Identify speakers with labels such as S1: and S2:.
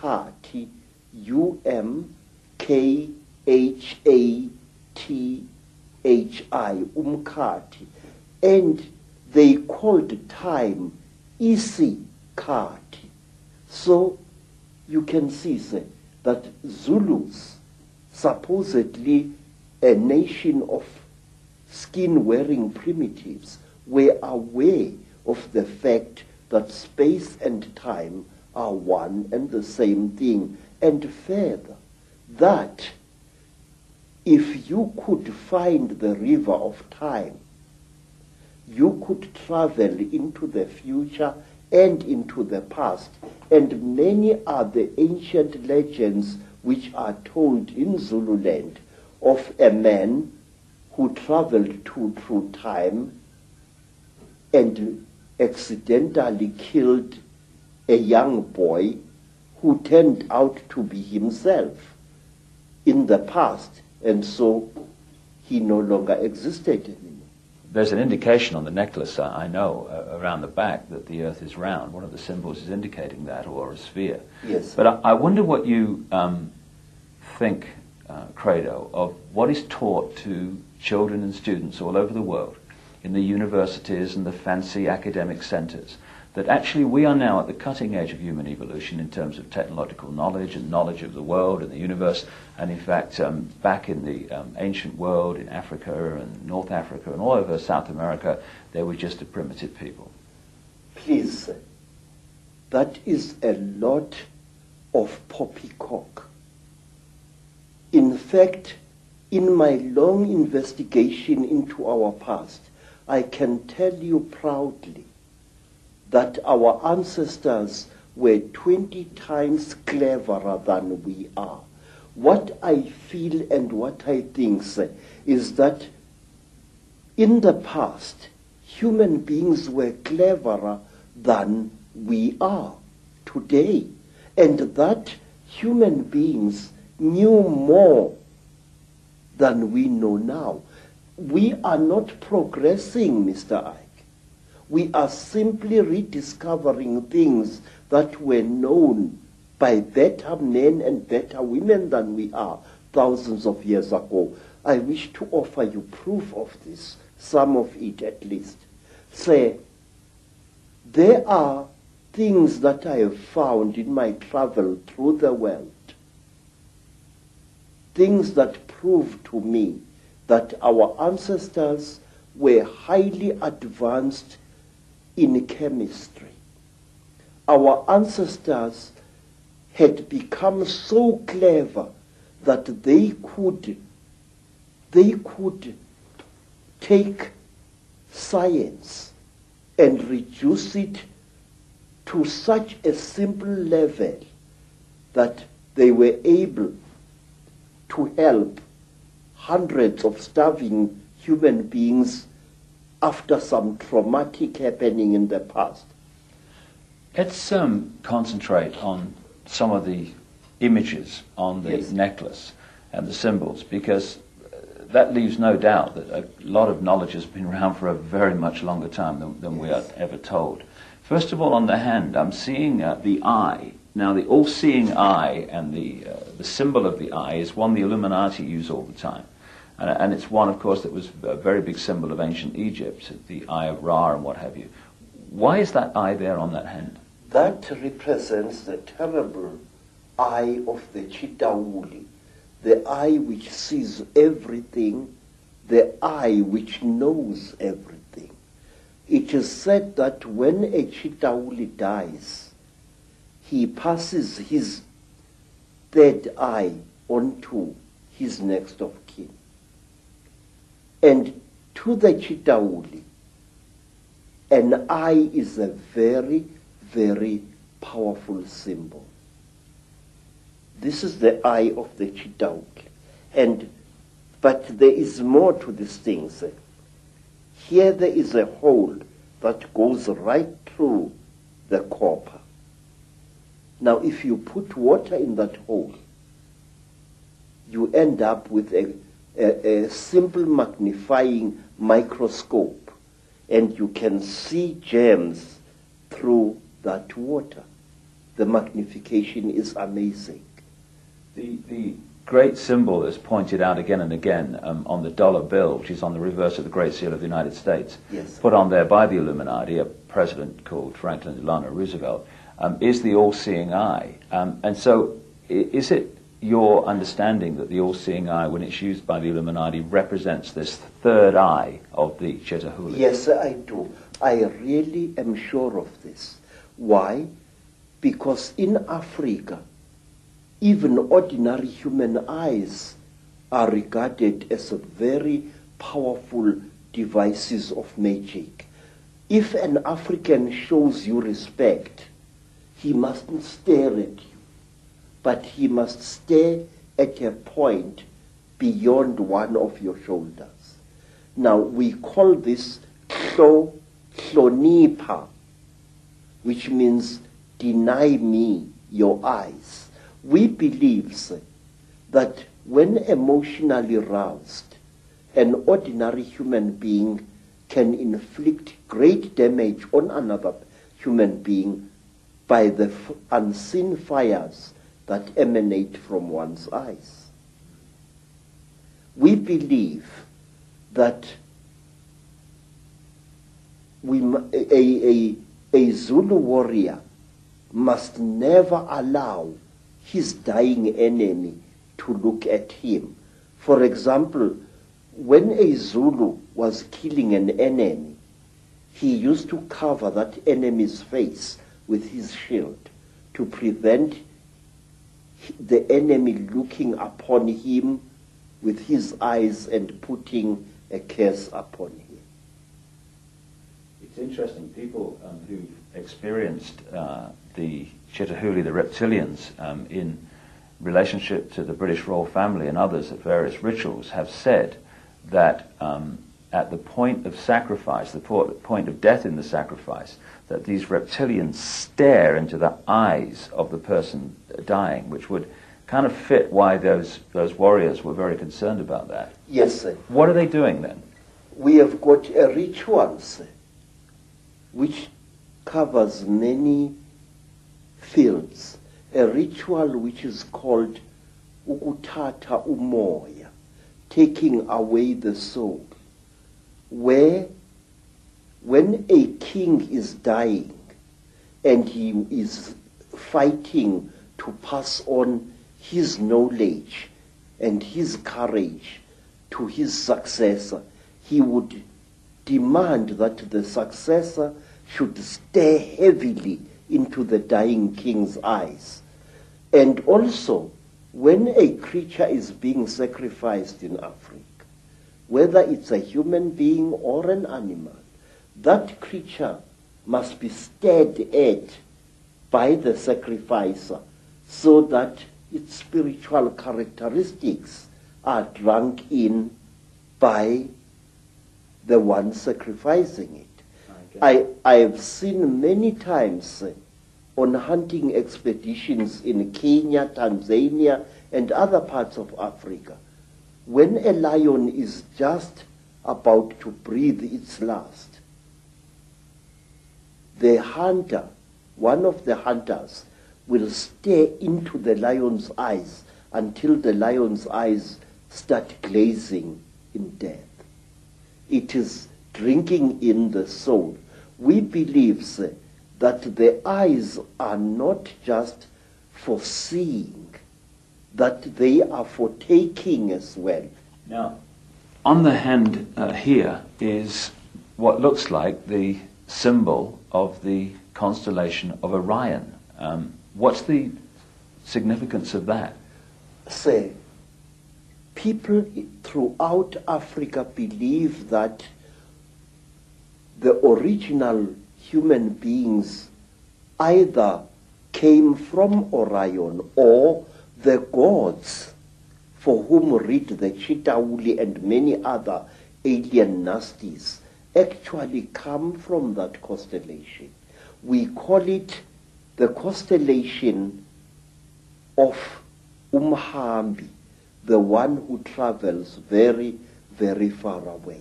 S1: umkhati, U-M-K-H-A-T-H-I, umkhati, and they called time isikhathi. So you can see, sir, that Zulus, supposedly a nation of skin-wearing primitives, were aware of the fact that space and time are one and the same thing, and further, that if you could find the river of time, you could travel into the future and into the past, and many are the ancient legends which are told in Zululand of a man who traveled through time and accidentally killed a young boy who turned out to be himself in the past, and so he no longer existed anymore.
S2: There's an indication on the necklace, I know, around the back that the Earth is round. One of the symbols is indicating that, or a sphere.
S1: Yes.
S2: But I wonder what you think, Credo, of what is taught to children and students all over the world in the universities and the fancy academic centers, that actually we are now at the cutting edge of human evolution in terms of technological knowledge and knowledge of the world and the universe, and in fact back in the ancient world, in Africa and North Africa and all over South America, they were just a primitive people.
S1: Please, that is a lot of poppycock. In fact, in my long investigation into our past, I can tell you proudly that our ancestors were 20 times cleverer than we are. What I feel and what I think is that in the past, human beings were cleverer than we are today, and that human beings knew more than we know now. We are not progressing, Mr. Icke. We are simply rediscovering things that were known by better men and better women than we are thousands of years ago. I wish to offer you proof of this, some of it at least. Say, there are things that I have found in my travel through the world, things that prove to me that our ancestors were highly advanced in chemistry. Our ancestors had become so clever that they could take science and reduce it to such a simple level that they were able to help hundreds of starving human beings after some traumatic happening in the past.
S2: Let's concentrate on some of the images on the
S1: Yes.
S2: necklace and the symbols, because that leaves no doubt that a lot of knowledge has been around for a very much longer time than we are ever told. First of all, on the hand, I'm seeing the eye. Now, the all-seeing eye and the symbol of the eye is one the Illuminati use all the time. And it's one, of course, that was a very big symbol of ancient Egypt, the Eye of Ra and what have you. Why is that eye there on that hand?
S1: That represents the terrible eye of the Chitauli, the eye which sees everything, the eye which knows everything. It is said that when a Chitauli dies, he passes his third eye onto his next of kin. And to the Chitauli, an eye is a very, very powerful symbol. This is the eye of the Chitauli. But there is more to these things. Here there is a hole that goes right through the copper. Now if you put water in that hole, you end up with a simple magnifying microscope, and you can see gems through that water. the magnification is amazing.
S2: The great symbol that's pointed out again and again on the dollar bill, which is on the reverse of the Great Seal of the United States,
S1: Yes.
S2: put on there by the Illuminati, a president called Franklin Delano Roosevelt, is the all-seeing eye. And so is it your understanding that the all-seeing eye, when it's used by the Illuminati, represents this third eye of the Chetahuli?
S1: Yes, I do. I really am sure of this. Why? Because in Africa, even ordinary human eyes are regarded as very powerful devices of magic. If an African shows you respect, he mustn't stare at you, but he must stare at a point beyond one of your shoulders. Now, we call this hlonipa, which means deny me your eyes. We believe that when emotionally roused, an ordinary human being can inflict great damage on another human being by the unseen fires that emanate from one's eyes. We believe that a Zulu warrior must never allow his dying enemy to look at him. For example, when a Zulu was killing an enemy, he used to cover that enemy's face with his shield to prevent the enemy looking upon him with his eyes and putting a curse upon him.
S2: It's interesting, people who've experienced the Chetahuli, the reptilians, in relationship to the British royal family and others at various rituals, have said that at the point of sacrifice, the point of death in the sacrifice, that these reptilians stare into the eyes of the person dying, which would kind of fit why those warriors were very concerned about that.
S1: Yes, sir.
S2: What are they doing then?
S1: We have got a ritual, sir, which covers many fields. A ritual which is called ukuthatha umoya, taking away the soul, where when a king is dying and he is fighting to pass on his knowledge and his courage to his successor, he would demand that the successor should stare heavily into the dying king's eyes. And also, when a creature is being sacrificed in Africa, whether it's a human being or an animal, that creature must be stared at by the sacrificer so that its spiritual characteristics are drunk in by the one sacrificing it.
S2: Okay.
S1: I have seen many times on hunting expeditions in Kenya, Tanzania, and other parts of Africa, when a lion is just about to breathe its last, the hunter, one of the hunters, will stare into the lion's eyes until the lion's eyes start glazing in death. It is drinking in the soul. We believe, sir, that the eyes are not just for seeing, that they are for taking as well.
S2: Now, on the hand here is what looks like the symbol of the constellation of Orion. What's the significance of that?
S1: Say, people throughout Africa believe that the original human beings either came from Orion or the gods for whom read the Chitauli and many other alien nasties actually come from that constellation. We call it the constellation of Umhambi, the one who travels very, very far away.